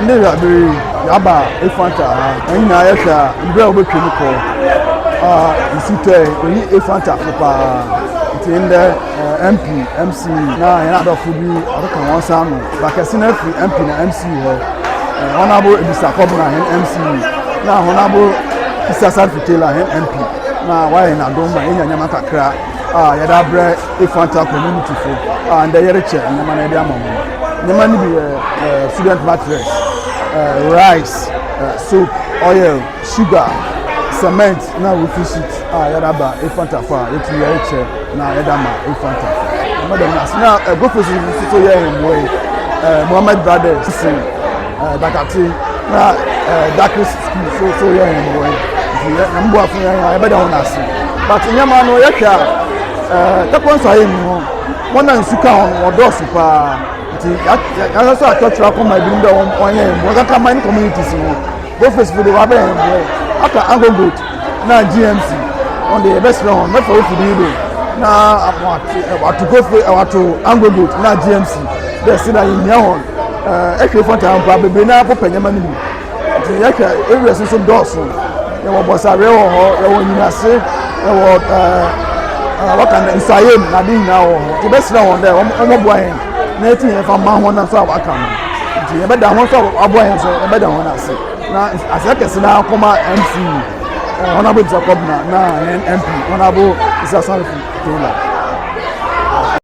and they are very Yaba Efuanta, and I have a very chemical. Isute oni Efuanta papa in the MP MC na yana do fubi adoka won samu bakasi na free MP na MC ho honorable Mr. Kobna MC na honorable Mr. Salfitela MP na why na do ma enya nyama kakra yada bre Efuanta community fo and the yere che nyama na dia mamu nyama ni bi student mattress rice soap oil sugar cement na we fish it yada ba Efuanta fa etu ya eche na yada ma Efuanta madam na go for so here in boy Mohammed brother sin dakati na darkest school so here in boy na mbo afun ya beda wona si but nyama no yeka takon so ayi no wona nsuka on odosu pa ti ya so atotira ko ma bi ndo onye mo kaka mine communities no go for the wabe boy after Ango Goat na GMC on the best round not for Fudido na to go for to Ango Goat na GMC they say that in here Efuanta probably na for penyama ni ti yaka area so doors e wo bosare ho e wo nyinase e wo waka Nsuaem na din na ho the best round there omo boy na eti e fa ma ho na so waka no ti e be da ho so aboy so e be da ho na se na asake sina koma MC honorable Jacob na MP honorable Mr. Salfitela